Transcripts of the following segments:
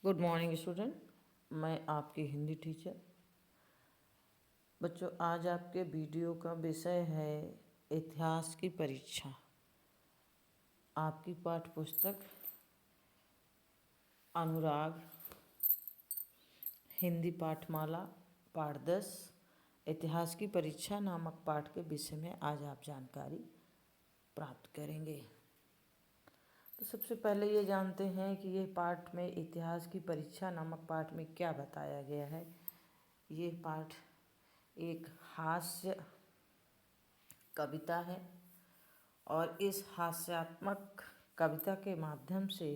Good morning student. मैं आपकी Hindi teacher. बच्चों, आज आपके वीडियो का विषय है इतिहास की परीक्षा। आपकी पाठ्य पुस्तक अनुराग हिंदी पाठमाला पाठ 10 इतिहास की परीक्षा नामक पाठ के विषय में आज आप जानकारी प्राप्त करेंगे। तो सबसे पहले ये जानते हैं कि ये पाठ में इतिहास की परीक्षा नामक पाठ में क्या बताया गया है। ये पाठ एक हास्य कविता है और इस हास्यात्मक कविता के माध्यम से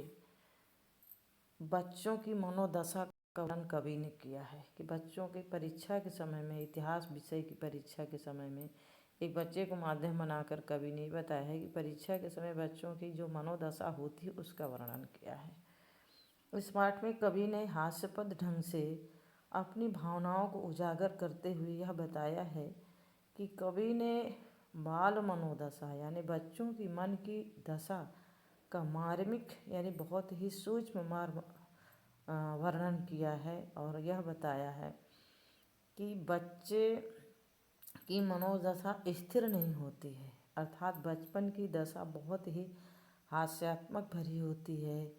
बच्चों की मनोदशा का वर्णन कवि ने किया है कि बच्चों के परीक्षा के समय में, इतिहास विषय की परीक्षा के समय में एक बच्चे को माध्यम बनाकर कवि ने बताया है कि परीक्षा के समय बच्चों की जो मनोदशा होती है उसका वर्णन किया है। इस पाठ में कवि ने हास्यपद ढंग से अपनी भावनाओं को उजागर करते हुए यह बताया है कि कवि ने बाल मनोदशा यानी बच्चों की मन की दशा का मार्मिक यानी बहुत ही सूक्ष्म वर्णन किया है और यह बताया है कि बच्चे की मनोदशा स्थिर नहीं होती है, अर्थात बचपन की दशा बहुत ही हास्यात्मक भरी होती है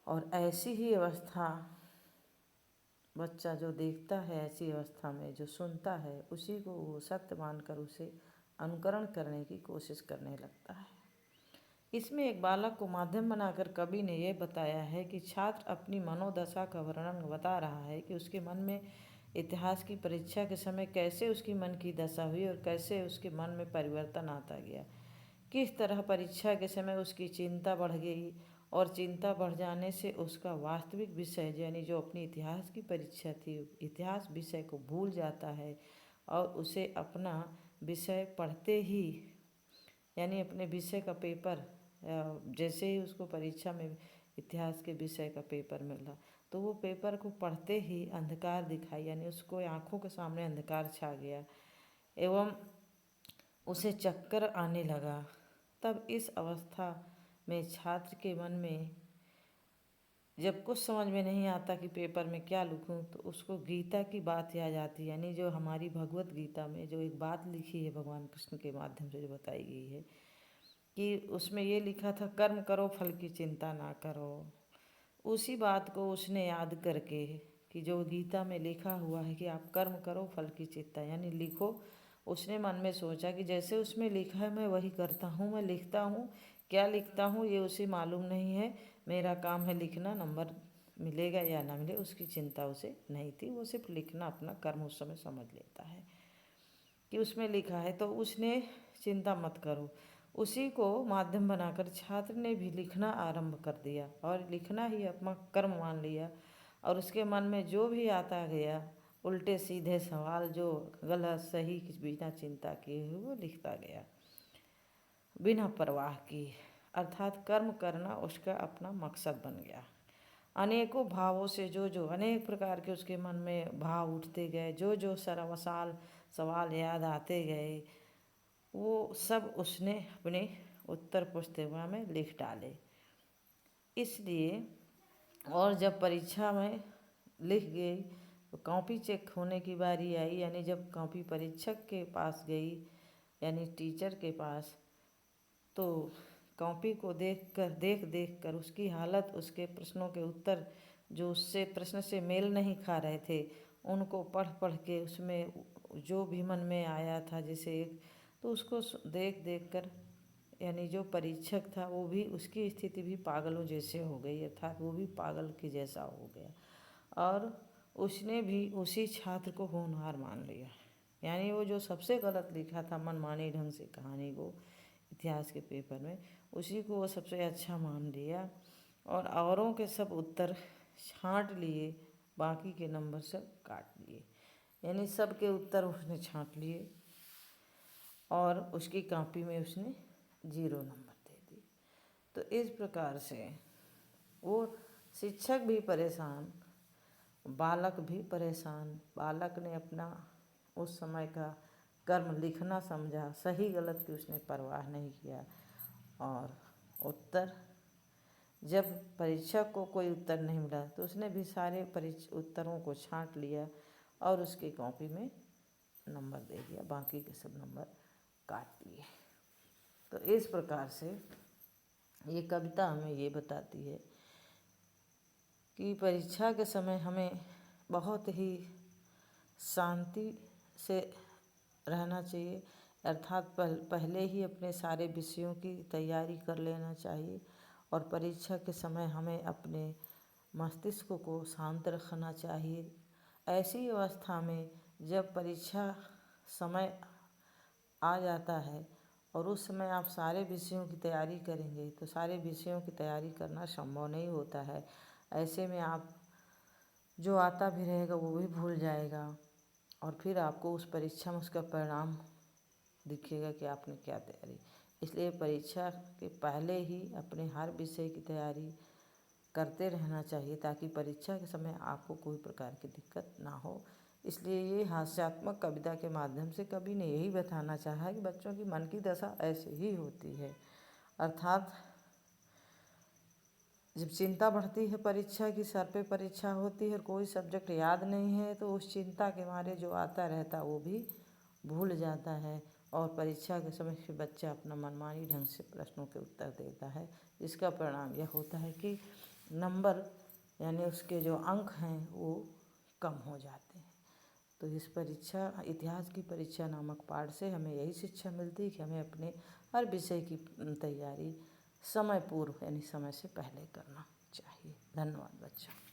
और ऐसी ही अवस्था बच्चा जो देखता है, ऐसी अवस्था में जो सुनता है उसी को वो सत्य मानकर उसे अनुकरण करने की कोशिश करने लगता है। इसमें एक बालक को माध्यम बनाकर कवि ने यह बताया है कि छात्र अपनी मनोदशा का वर्णन बता रहा है कि उसके मन में इतिहास की परीक्षा के समय कैसे उसकी मन की दशा हुई और कैसे उसके मन में परिवर्तन आता गया, किस तरह परीक्षा के समय उसकी चिंता बढ़ गई और चिंता बढ़ जाने से उसका वास्तविक विषय यानी जो अपनी इतिहास की परीक्षा थी, इतिहास विषय को भूल जाता है और उसे अपना विषय पढ़ते ही यानी अपने विषय का पेपर जैसे ही उसको परीक्षा में इतिहास के विषय का पेपर मिला तो वो पेपर को पढ़ते ही अंधकार दिखाई, यानी उसको आँखों के सामने अंधकार छा गया एवं उसे चक्कर आने लगा। तब इस अवस्था में छात्र के मन में जब कुछ समझ में नहीं आता कि पेपर में क्या लिखूं तो उसको गीता की बात याद आती है, यानी जो हमारी भगवत गीता में जो एक बात लिखी है भगवान कृष्ण के माध्यम से जो बताई गई है कि उसमें ये लिखा था, कर्म करो फल की चिंता ना करो। उसी बात को उसने याद करके कि जो गीता में लिखा हुआ है कि आप कर्म करो फल की चिंता यानी लिखो, उसने मन में सोचा कि जैसे उसमें लिखा है मैं वही करता हूँ, मैं लिखता हूँ, क्या लिखता हूँ ये उसे मालूम नहीं है, मेरा काम है लिखना, नंबर मिलेगा या ना मिले उसकी चिंता उसे नहीं थी, वो सिर्फ लिखना अपना कर्म उस समय समझ लेता है कि उसमें लिखा है। तो उसने चिंता मत करो, उसी को माध्यम बनाकर छात्र ने भी लिखना आरंभ कर दिया और लिखना ही अपना कर्म मान लिया और उसके मन में जो भी आता गया उल्टे सीधे सवाल जो गलत सही बिना चिंता किए हुए वो लिखता गया बिना परवाह की, अर्थात कर्म करना उसका अपना मकसद बन गया। अनेकों भावों से जो अनेक प्रकार के उसके मन में भाव उठते गए, जो सरवसाल सवाल याद आते गए वो सब उसने अपने उत्तर पुस्तिका में लिख डाले। इसलिए और जब परीक्षा में लिख गई तो कॉपी चेक होने की बारी आई, यानी जब कॉपी परीक्षक के पास गई यानी टीचर के पास, तो कॉपी को देख कर उसकी हालत, उसके प्रश्नों के उत्तर जो उससे प्रश्न से मेल नहीं खा रहे थे उनको पढ़ के उसमें जो भी मन में आया था जैसे तो उसको देख कर यानी जो परीक्षक था वो भी उसकी स्थिति भी पागलों जैसे हो गई, अर्थात वो भी पागल के जैसा हो गया और उसने भी उसी छात्र को होनहार मान लिया, यानी वो जो सबसे गलत लिखा था मनमानी ढंग से कहानी को इतिहास के पेपर में उसी को वो सबसे अच्छा मान लिया और औरों के सब उत्तर छांट लिए, बाकी के नंबर सब काट लिए, यानी सब के उत्तर उसने छांट लिए और उसकी कॉपी में उसने 0 नंबर दे दिए। तो इस प्रकार से वो शिक्षक भी परेशान, बालक भी परेशान, बालक ने अपना उस समय का कर्म लिखना समझा, सही गलत की उसने परवाह नहीं किया और उत्तर जब परीक्षा को कोई उत्तर नहीं मिला तो उसने भी सारे उत्तरों को छांट लिया और उसकी कॉपी में नंबर दे दिया, बाकी के सब नंबर काट लिए। तो इस प्रकार से ये कविता हमें ये बताती है कि परीक्षा के समय हमें बहुत ही शांति से रहना चाहिए, अर्थात पहले ही अपने सारे विषयों की तैयारी कर लेना चाहिए और परीक्षा के समय हमें अपने मस्तिष्क को शांत रखना चाहिए। ऐसी अवस्था में जब परीक्षा समय आ जाता है और उस समय आप सारे विषयों की तैयारी करेंगे तो सारे विषयों की तैयारी करना संभव नहीं होता है। ऐसे में आप जो आता भी रहेगा वो भी भूल जाएगा और फिर आपको उस परीक्षा में उसका परिणाम दिखेगा कि आपने क्या तैयारी। इसलिए परीक्षा के पहले ही अपने हर विषय की तैयारी करते रहना चाहिए ताकि परीक्षा के समय आपको कोई प्रकार की दिक्कत ना हो। इसलिए ये हास्यात्मक कविता के माध्यम से कवि ने यही बताना चाहा कि बच्चों की मन की दशा ऐसे ही होती है, अर्थात जब चिंता बढ़ती है परीक्षा की, सर पे परीक्षा होती है और कोई सब्जेक्ट याद नहीं है तो उस चिंता के मारे जो आता रहता वो भी भूल जाता है और परीक्षा के समय फिर बच्चा अपना मनमानी ढंग से प्रश्नों के उत्तर देता है। इसका परिणाम यह होता है कि नंबर यानी उसके जो अंक हैं वो कम हो जाते हैं। तो इस परीक्षा, इतिहास की परीक्षा नामक पाठ से हमें यही शिक्षा मिलती है कि हमें अपने हर विषय की तैयारी समय पूर्व यानी समय से पहले करना चाहिए। धन्यवाद बच्चों।